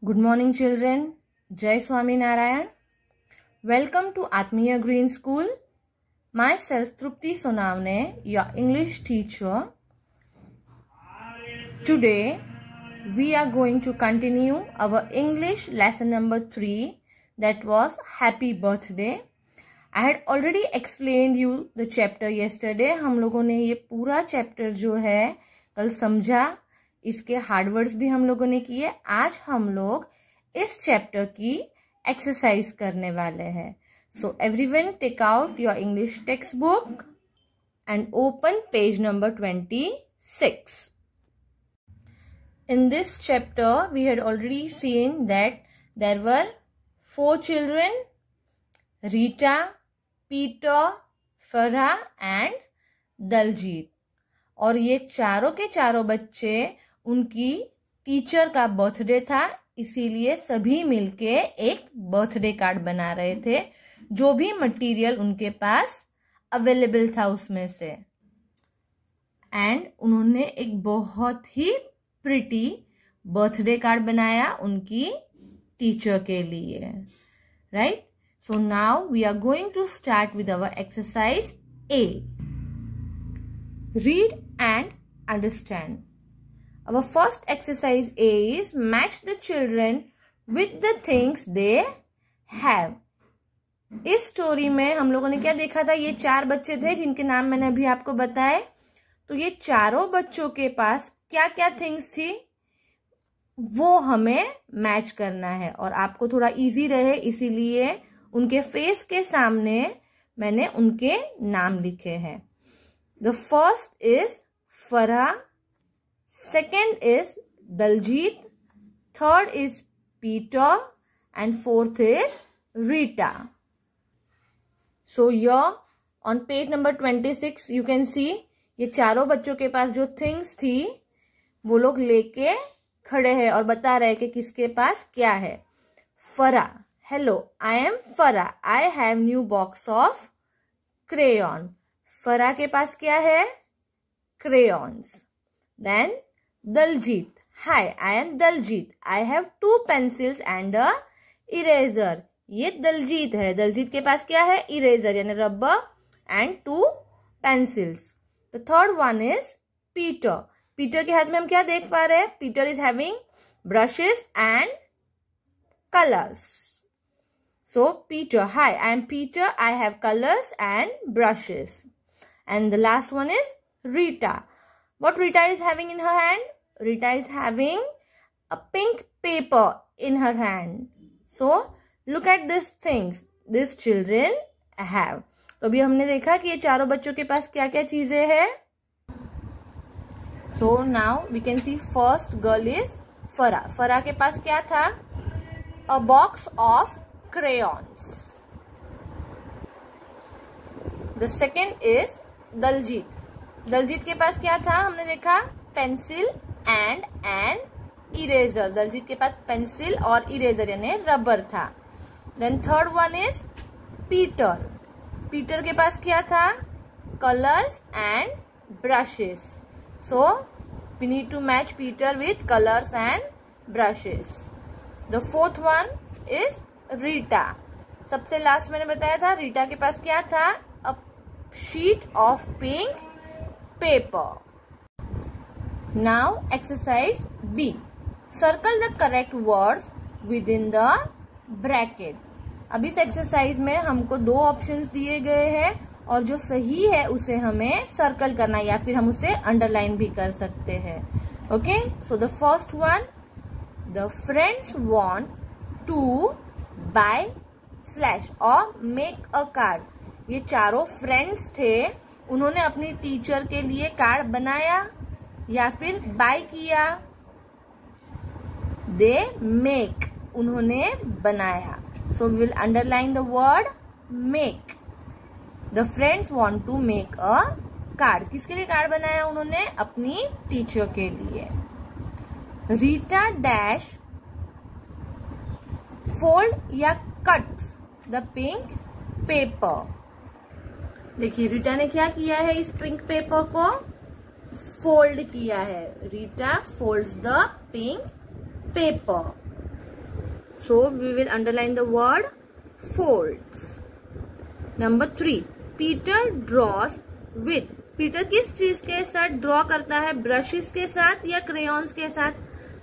Good morning, children. Jai Swami Narayan. Welcome to Atmiya Green School. Myself, Trupti Sonavne, your English teacher. Today, we are going to continue our English lesson number 3, that was Happy Birthday. I had already explained you the chapter yesterday. हम लोगों ने ये पूरा chapter जो है कल समझा, इसके हार्ड वर्ड्स भी हम लोगों ने किए. आज हम लोग इस चैप्टर की एक्सरसाइज करने वाले हैं. So everyone take out your English text book and open page number 26. In this chapter we had already seen that there were 4 children, Rita, Peter, Farah and Daljit. और ये चारों के चारों बच्चे उनकी टीचर का बर्थडे था, इसीलिए सभी मिलके एक बर्थडे कार्ड बना रहे थे, जो भी मटेरियल उनके पास अवेलेबल था उसमें से. एंड उन्होंने एक बहुत ही प्रिटी बर्थडे कार्ड बनाया उनकी टीचर के लिए. Right? So now we are going to start with our exercise A. Read and understand. Our first exercise A is match the children with the things they have. इस story में हम लोगों ने क्या देखा था? ये 4 बच्चे थे जिनके नाम मैंने अभी आपको बताए. तो ये चारों बच्चों के पास क्या क्या थिंग्स थी वो हमें मैच करना है, और आपको थोड़ा इजी रहे इसीलिए उनके फेस के सामने मैंने उनके नाम लिखे हैं. The first is Farah, second is Daljit, third is Peter, and fourth is Rita. So here on page number 26 you can see ये चारों बच्चों के पास जो थिंग्स थी वो लोग लेके खड़े हैं और बता रहे हैं कि किसके पास क्या है. Farah, hello, I am Farah. I have new box of crayon. फरा के पास क्या है? crayons. Then Daljit, hi, I am Daljit. I have 2 pencils and a eraser. ये दलजीत है. दलजीत के पास क्या है? इरेजर यानी rubber and 2 pencils. The third one is Peter. Peter के हाथ में हम क्या देख पा रहे हैं? Peter is having brushes and colors. So Peter, hi, I am Peter. I have colors and brushes. And the last one is Rita. What Rita is having in her hand? Rita is having a pink paper in her hand. So look at these things these children have. तो अभी हमने देखा कि ये चारों बच्चों के पास क्या क्या चीजें हैं. So now we can see first girl is Farah. Farah के पास क्या था? A box of crayons. The second is Daljit. Daljit के पास क्या था? हमने देखा pencil and an eraser. Daljeet के पास पेंसिल और इरेजर यानी रबर था. Then third one is Peter. Peter के पास क्या था? Colours and brushes. So we need to match Peter with colours and brushes. The fourth one is Rita. सबसे लास्ट मैंने बताया था रीटा के पास क्या था? sheet of pink paper. Now exercise B. Circle the correct words within the bracket. अब इस एक्सरसाइज में हमको 2 ऑप्शंस दिए गए हैं और जो सही है उसे हमें सर्कल करना या फिर हम उसे अंडरलाइन भी कर सकते हैं. Okay, so the first one, the friends want to buy slash और मेक अ कार्ड. ये चारों फ्रेंड्स थे, उन्होंने अपनी टीचर के लिए कार्ड बनाया या फिर बाय किया. दे मेक, उन्होंने बनाया. So we will underline the word make. The friends want to make a card. किसके लिए कार्ड बनाया उन्होंने? अपनी टीचर के लिए. रीटा डैश फोल्ड या कट्स द पिंक पेपर. देखिए रीटा ने क्या किया है? इस पिंक पेपर को फोल्ड किया है. Rita folds the pink paper. So we will underline the word folds. Number 3, Peter draws with. Peter किस चीज के साथ ड्रॉ करता है? ब्रशेस के साथ या क्रेयॉन्स के साथ?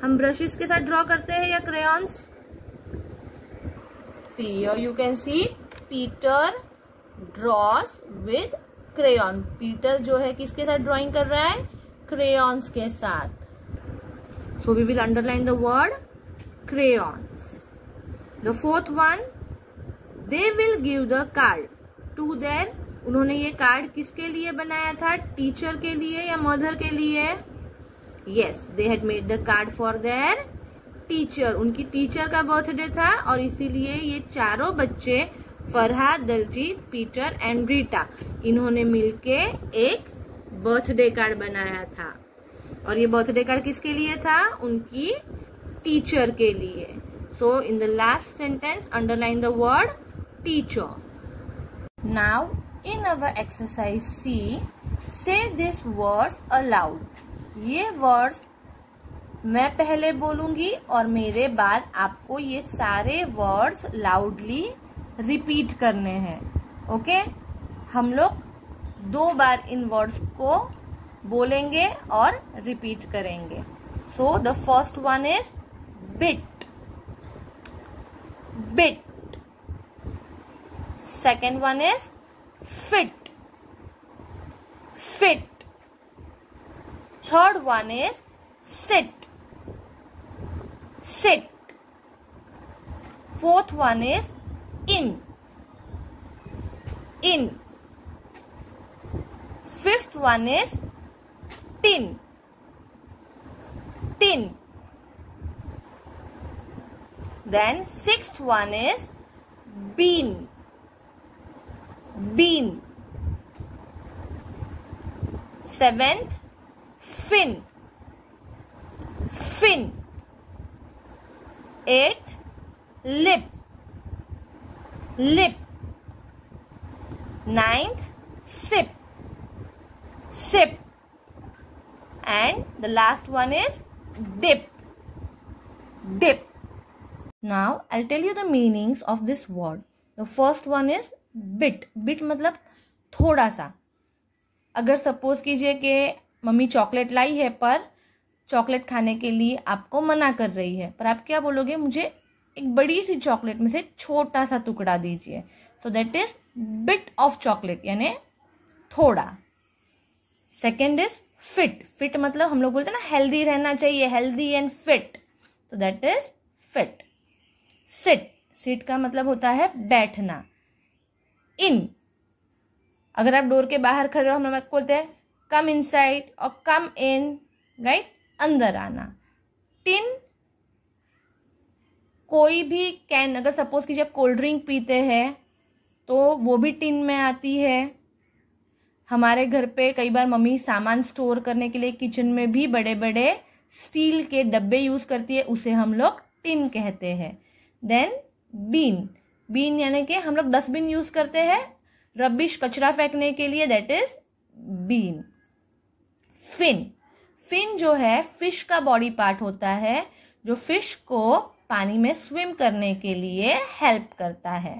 हम ब्रशेस के साथ ड्रॉ करते हैं या crayons? See here you can see Peter draws with crayon. Peter जो है किसके साथ ड्राइंग कर रहा है? क्रेयॉन्स के साथ. So we will underline the word crayons. The 4th one, they will give the card to their. उन्होंने ये कार्ड किसके लिए बनाया था? टीचर के लिए या मदर के लिए? Yes, they had made the card for their teacher. उनकी टीचर का बर्थडे था और इसीलिए ये चारों बच्चे, फरहाद, दलजीत, पीटर एंड रीटा, इन्होंने मिलके एक बर्थडे कार्ड बनाया था. और ये बर्थडे कार्ड किसके लिए था? उनकी टीचर के लिए. So in the last sentence underline the word teacher. Now in our exercise C, say these words aloud. ये words मैं पहले बोलूंगी और मेरे बाद आपको ये सारे वर्ड्स लाउडली रिपीट करने हैं. ओके? हम लोग 2 बार इन वर्ड्स को बोलेंगे और रिपीट करेंगे. सो the first one is bit. Bit. Second one is fit. Fit. Third one is sit. Sit. Fourth one is in. In. Fifth one is tin. Tin. Then sixth one is bean. Bean. 7th, fin. Fin. 8th, lip. Lip. 9th, sip. Sip. And the last one is dip. Dip. Now I'll tell you the meanings of this word. The first one is bit. Bit मतलब थोड़ा सा. अगर suppose कीजिए कि mummy chocolate लाई है पर chocolate खाने के लिए आपको मना कर रही है, पर आप क्या बोलोगे? मुझे एक बड़ी सी चॉकलेट में से छोटा सा टुकड़ा दीजिए. So that is bit of chocolate, यानी थोड़ा. Second is fit. फिट मतलब हम लोग बोलते हैं ना हेल्दी रहना चाहिए, हेल्दी एंड फिट. तो that is fit. Sit. Sit का मतलब होता है बैठना. इन. अगर आप डोर के बाहर खड़े हो, हम लोग बोलते हैं कम इनसाइड और कम इन, राइट? अंदर आना. टिन. कोई भी कैन, अगर सपोज कीजिए आप कोल्ड ड्रिंक पीते हैं तो वो भी टिन में आती है. हमारे घर पे कई बार मम्मी सामान स्टोर करने के लिए किचन में भी बड़े बड़े स्टील के डब्बे यूज करती है, उसे हम लोग टिन कहते हैं. Then been. बीन यानी कि हम लोग डस्टबिन यूज करते हैं रबिश, कचरा फेंकने के लिए, that is bin. Fin. Fin जो है फिश का बॉडी पार्ट होता है जो फिश को पानी में स्विम करने के लिए हेल्प करता है.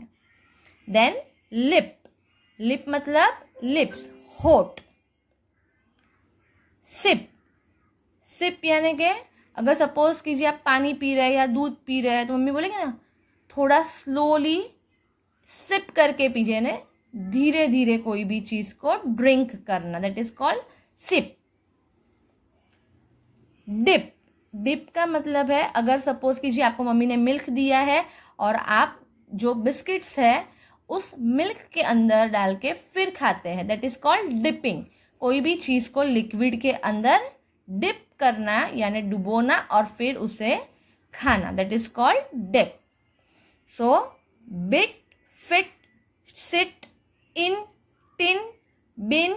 Then lip. लिप मतलब लिप्स, होठ. सिप. सिप यानी कि अगर सपोज कीजिए आप पानी पी रहे हैं या दूध पी रहे हैं तो मम्मी बोलेंगे ना थोड़ा स्लोली सिप करके पीजिए, ने धीरे धीरे कोई भी चीज को ड्रिंक करना, that is called sip. Dip. Dip का मतलब है अगर सपोज कीजिए आपको मम्मी ने मिल्क दिया है और आप जो बिस्किट्स है उस मिल्क के अंदर डाल के फिर खाते हैं, दैट इज कॉल्ड डिपिंग. कोई भी चीज को लिक्विड के अंदर डिप करना यानी डुबोना और फिर उसे खाना, that is called dip. So, bit, fit, sit, in, tin, bin,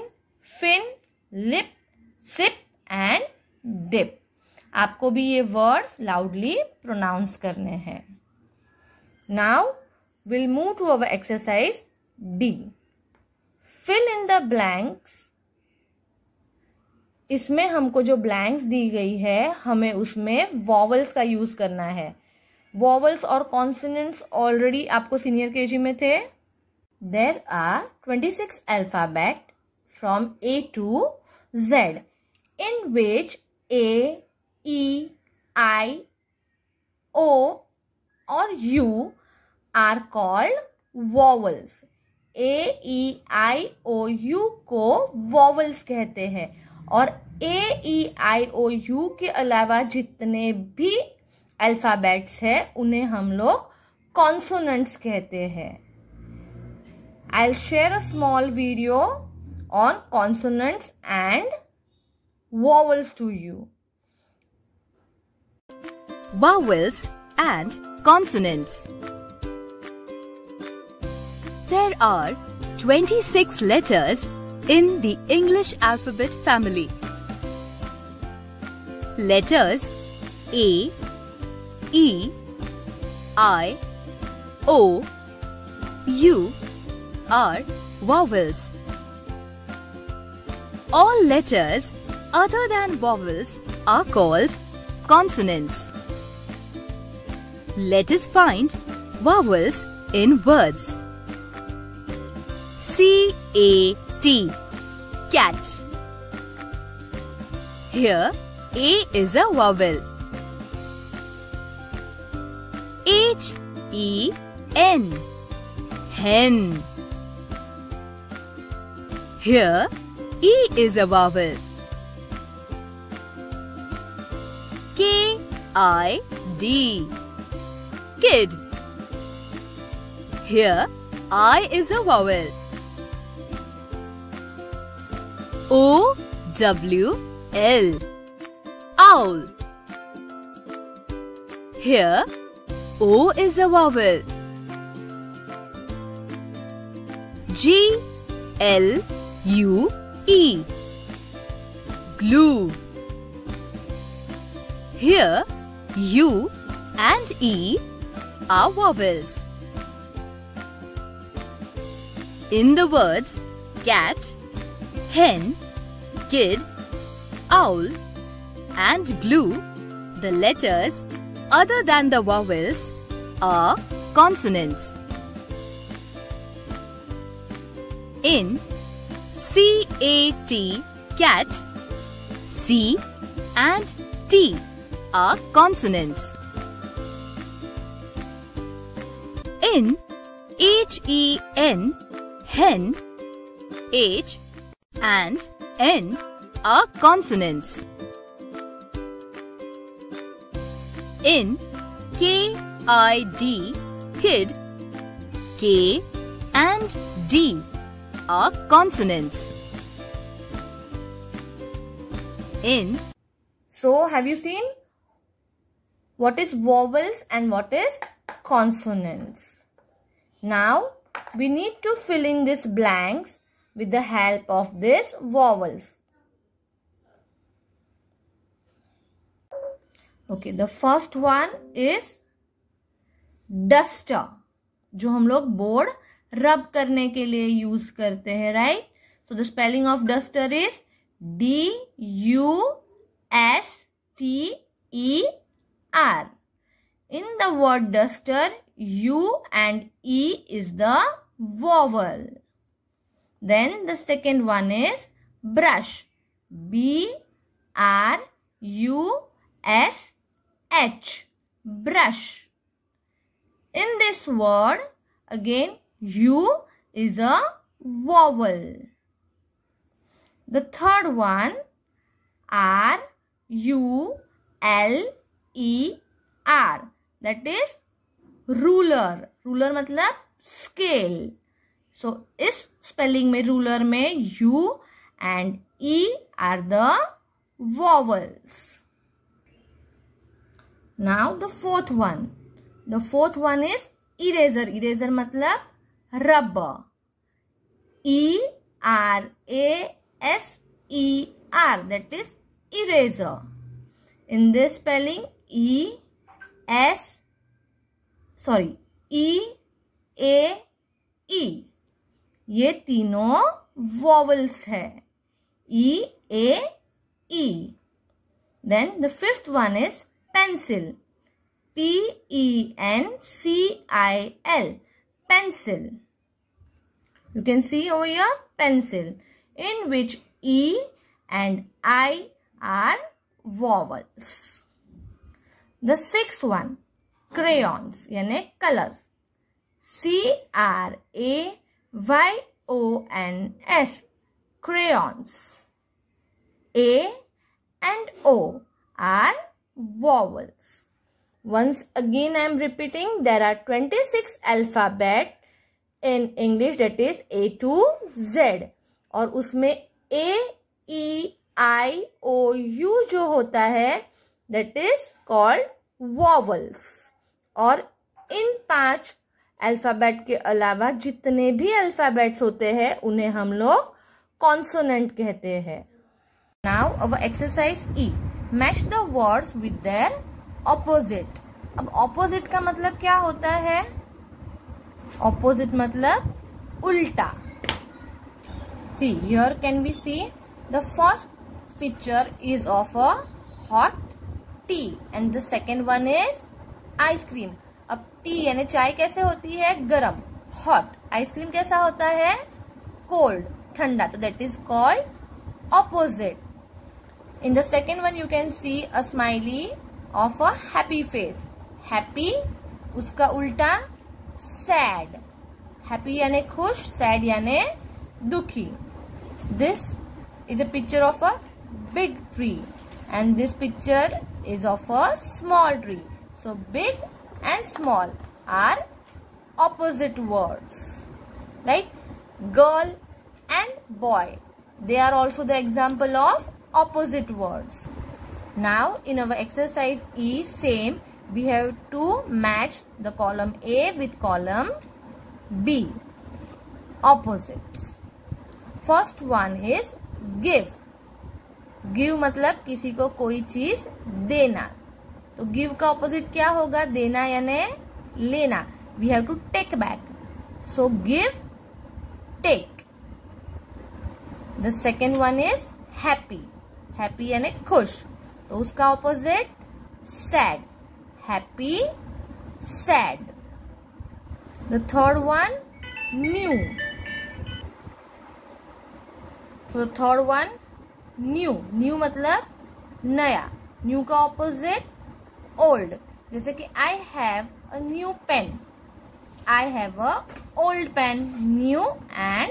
fin, lip, sip and dip. आपको भी ये वर्ड्स लाउडली प्रोनाउंस करने हैं. Now, we'll move to our exercise D. Fill in the blanks. इसमें हमको जो ब्लैंक्स दी गई है हमें उसमें वॉवल्स का यूज करना है. वॉवल्स और कॉन्सोनेंट्स ऑलरेडी आपको सीनियर केजी में थे. There are 26 alphabet from A to Z, in which A, E, I, O or U are called vowels. A, E, I, O, U को vowels कहते हैं. और A, E, I, O, U के अलावा जितने भी अल्फाबेट्स हैं उन्हें हम लोग कॉन्सोनेंट्स कहते हैं. I'll share a small video on consonants and vowels to you. Vowels and consonants. There are 26 letters in the English alphabet family. Letters A, E, I, O, U are vowels. All letters other than vowels are called consonants. Let us find vowels in words. C-A-T, cat. Here A is a vowel. H-E-N, hen. Here E is a vowel. K-I-D, kid. Here I is a vowel. O-W-L, owl. Here O is a vowel. G-L-U-E, glue. Here U and E are vowels. In the words cat, hen, kid, owl and glue, the letters other than the vowels are consonants. In C-A-T, cat, C and T are consonants. In H-E-N, hen, H and N are consonants. In K-I-D, kid, K and D are consonants. So have you seen what is vowels and what is consonants? Now we need to fill in these blanks with the help of these vowels. Okay, the first one is duster, जो हम लोग board रब करने के लिए use करते हैं, right? So the spelling of duster is D-U-S-T-E-R. In the word duster, U and E is the vowel. Then the second one is brush, B-R-U-S-H, brush. In this word, again U is a vowel. The third one, R-U-L-E-R, that is ruler. Ruler मतलब scale. So इस spelling में ruler में U and E are the vowels. Now the fourth one. The fourth one is eraser. Eraser मतलब rubber. E-R-A-S-E-R, that is eraser. In this spelling E-A-E, ये तीनों vowels है. E-A-E. Then the fifth one is pencil. P-E-N-C-I-L, pencil. You can see over here pencil, in which E and I are vowels. The sixth one, crayons यानी colors. C-R-A-Y-O-N-S, crayons. A and O are vowels. Once again I am repeating, there are 26 alphabet in English, that is A to Z. और उसमें A, E, I, O, U जो होता है that is called vowels. और इन 5 alphabet के अलावा जितने भी अल्फाबेट्स होते हैं उन्हें हम लोग कॉन्सोनेंट कहते हैं. Now our exercise E, match the words with their opposite. अब ऑपोजिट का मतलब क्या होता है? ऑपोजिट मतलब उल्टा. See, here can we see the first picture is of a hot tea and the second one is ice cream. अब T यानी चाय कैसे होती है? गरम, हॉट. आइसक्रीम कैसा होता है? कोल्ड, ठंडा. तो that is called opposite. In the second one you can see a smiley of a happy face. Happy, उसका उल्टा सैड. हैप्पी यानी खुश, सैड यानी दुखी. This is a picture of a big tree and this picture is of a small tree. So big and small are opposite words, right? Girl and boy, they are also the example of opposite words. Now in our exercise E, same, we have to match the column A with column B, opposites. First one is give. Give मतलब किसी को कोई चीज देना. तो give का opposite क्या होगा? देना यानी लेना. We have to take back. So give, take. The second one is happy. Happy यानी खुश. तो उसका opposite sad. Happy, sad. The third one new. So the third one new. New मतलब नया. न्यू का ऑपोजिट ओल्ड. जैसे कि I have a new pen. I have a old pen. New and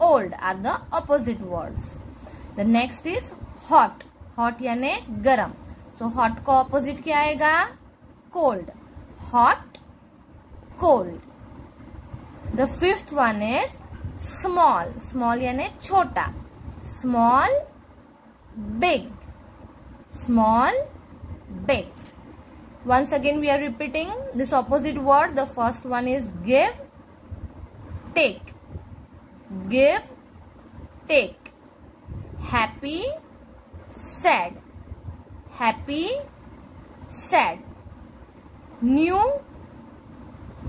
old are the opposite words. The next is hot. Hot यानी गरम. So hot का opposite क्या आएगा? Cold. Hot, cold. The fifth one is small. Small यानी छोटा. Small, big. Small, big. Once again we are repeating this opposite word. The first one is give, take. Give, take. Happy, sad. Happy, sad. New,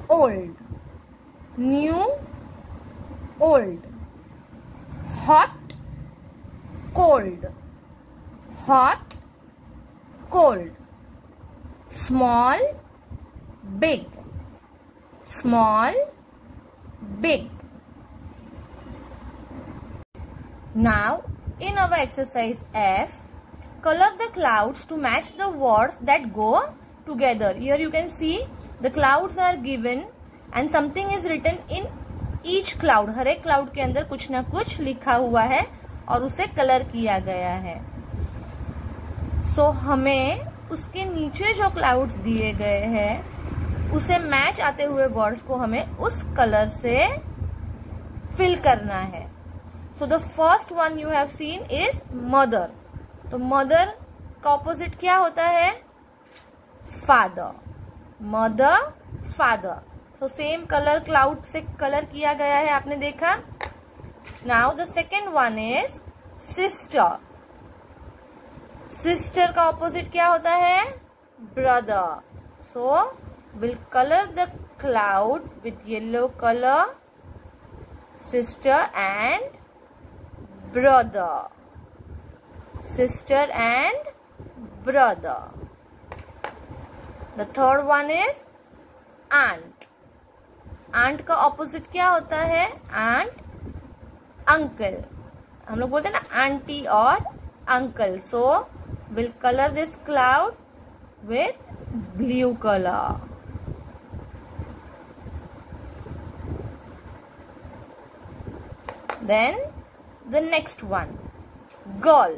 old. New, old. Hot, cold. Hot, cold. Small, big. Small, big. Now in our exercise F, color the clouds to match the words that go together. Here you can see the clouds are given and something is written in each cloud. हर एक cloud के अंदर कुछ ना कुछ लिखा हुआ है और उसे कलर किया गया है. सो हमें उसके नीचे जो क्लाउड्स दिए गए हैं उसे मैच आते हुए वर्ड्स को हमें उस कलर से फिल करना है. सो the first one you have seen is mother. तो मदर का ऑपोजिट क्या होता है? Father. Mother, father. So same colour cloud से कलर किया गया है, आपने देखा. Now the second one is sister. Sister का ऑपोजिट क्या होता है? Brother. So will colour the cloud with yellow colour. Sister and brother. Sister and brother. The third one is aunt. Aunt का opposite क्या होता है? Aunt, uncle. हम लोग बोलते हैं ना auntie और uncle. So we'll color this cloud with blue color. Then the next one, girl.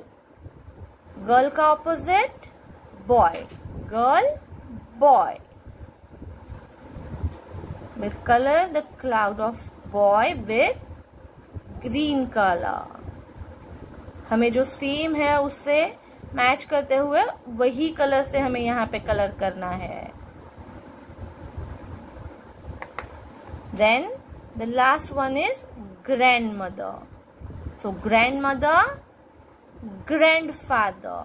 Girl का opposite boy. Girl, boy. We'll color the cloud of boy with green color. हमें जो same है उससे मैच करते हुए वही colour से हमें यहाँ पे कलर करना है. Then the last one is grandmother. So grandmother, grandfather.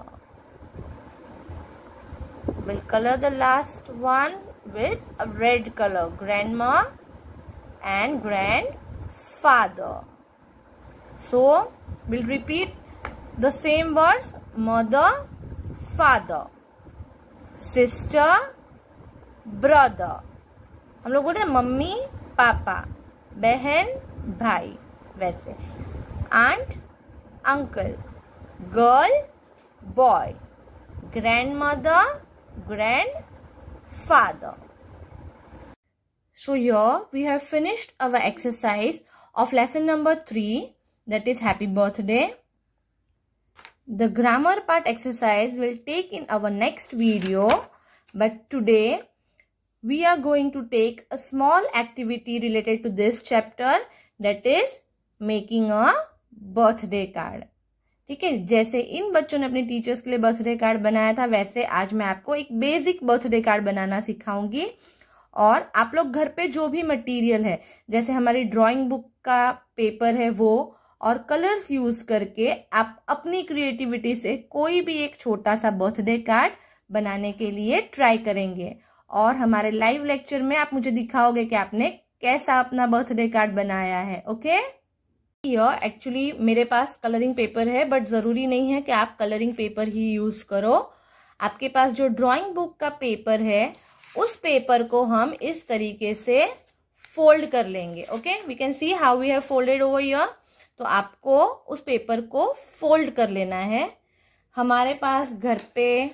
We'll color the last one with a red color. Grandma and grandfather. So we'll repeat the same words. Mother, father, sister, brother. हम लोग बोलते हैं mummy papa, बहन भाई. वैसे aunt, uncle, girl, boy, grandmother, grandfather. So here we have finished our exercise of lesson number 3, that is happy birthday. The grammar part exercise will take in our next video, but today we are going to take a small activity related to this chapter, that is making a birthday card. ठीक है, जैसे इन बच्चों ने अपने teachers के लिए birthday card बनाया था, वैसे आज मैं आपको एक बेसिक बर्थडे कार्ड बनाना सिखाऊंगी. और आप लोग घर पे जो भी मटेरियल है, जैसे हमारी ड्राइंग बुक का पेपर है वो, और कलर्स यूज करके आप अपनी क्रिएटिविटी से कोई भी एक छोटा सा बर्थडे कार्ड बनाने के लिए ट्राई करेंगे. और हमारे लाइव लेक्चर में आप मुझे दिखाओगे कि आपने कैसा अपना बर्थडे कार्ड बनाया है. ओके, एक्चुअली मेरे पास कलरिंग पेपर है, बट जरूरी नहीं है कि आप कलरिंग पेपर ही यूज करो. आपके पास जो ड्राइंग बुक का पेपर है, उस पेपर को हम इस तरीके से फोल्ड कर लेंगे. Okay, we can see how we have folded over here. तो आपको उस पेपर को फोल्ड कर लेना है. हमारे पास घर पे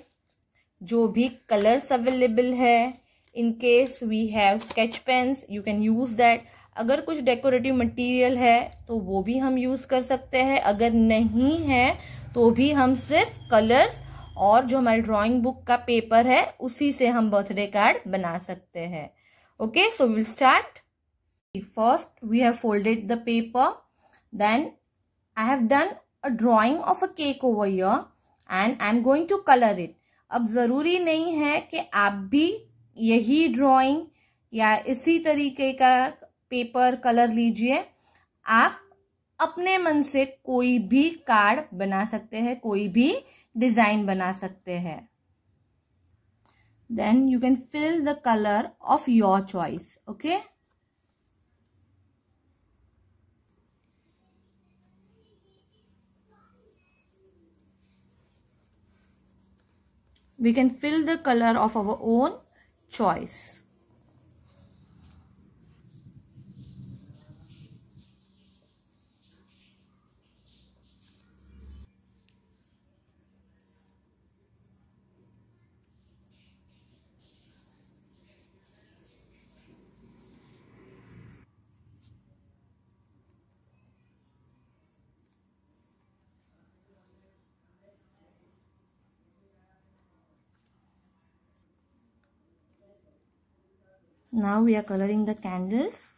जो भी कलर्स अवेलेबल है, in case we have sketch pens, you can use that. अगर कुछ डेकोरेटिव मटेरियल है तो वो भी हम यूज कर सकते हैं. अगर नहीं है तो भी हम सिर्फ कलर्स और जो हमारी ड्राइंग बुक का पेपर है उसी से हम बर्थडे कार्ड बना सकते हैं. Okay, so will start. First we have folded the paper. Then I have done a drawing of a cake over here and I am going to color it. अब जरूरी नहीं है कि आप भी यही ड्राइंग या इसी तरीके का पेपर कलर लीजिए. आप अपने मन से कोई भी कार्ड बना सकते हैं, कोई भी डिजाइन बना सकते हैं. Then you can fill the color of your choice. Okay. We can fill the color of our own choice. Now we are coloring the candles.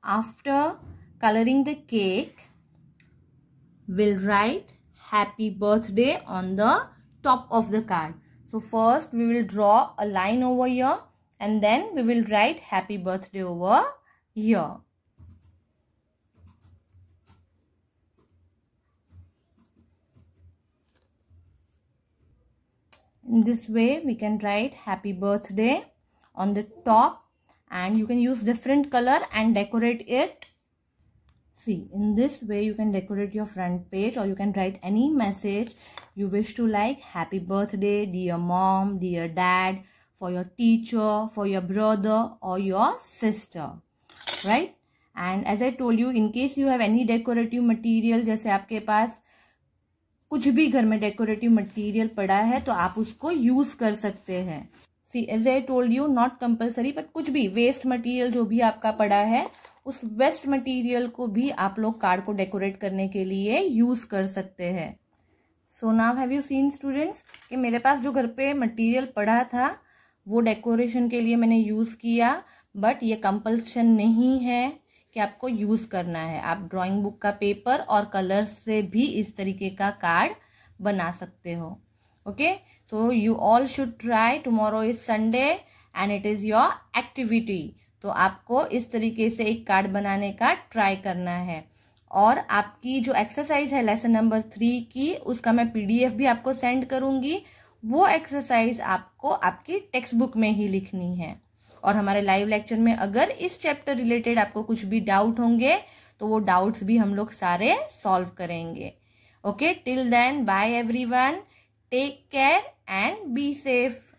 After coloring the cake, we'll write happy birthday on the top of the card. So first we will draw a line over here and then we will write happy birthday over here. In this way we can write happy birthday on the top, and you can use different color and decorate it. See, in this way you can decorate your front page, or you can write any message you wish to, like happy birthday dear mom, dear dad, for your teacher, for your brother or your sister, right? And as I told you, in case you have any decorative material, जैसे आपके पास कुछ भी घर में decorative material पड़ा है तो आप उसको यूज कर सकते हैं. See, as I told you, not compulsory, but कुछ भी वेस्ट मटेरियल जो भी आपका पड़ा है, उस वेस्ट मटेरियल को भी आप लोग कार्ड को डेकोरेट करने के लिए यूज कर सकते हैं. So now have you seen students कि मेरे पास जो घर पे मटेरियल पड़ा था वो डेकोरेशन के लिए मैंने यूज किया, बट ये कंपल्शन नहीं है कि आपको यूज करना है. आप ड्राइंग बुक का पेपर और कलर से भी इस तरीके का कार्ड बना सकते हो. Okay, so you all should try. Tomorrow is Sunday and it is your activity. तो आपको इस तरीके से एक कार्ड बनाने का ट्राई करना है. और आपकी जो एक्सरसाइज है लेसन नंबर 3 की, उसका मैं PDF भी आपको सेंड करूंगी. वो एक्सरसाइज आपको आपकी टेक्स्ट बुक में ही लिखनी है. और हमारे लाइव लेक्चर में अगर इस चैप्टर रिलेटेड आपको कुछ भी डाउट होंगे तो वो डाउट्स भी हम लोग सारे सॉल्व करेंगे. Okay, till then bye everyone, take care and be safe.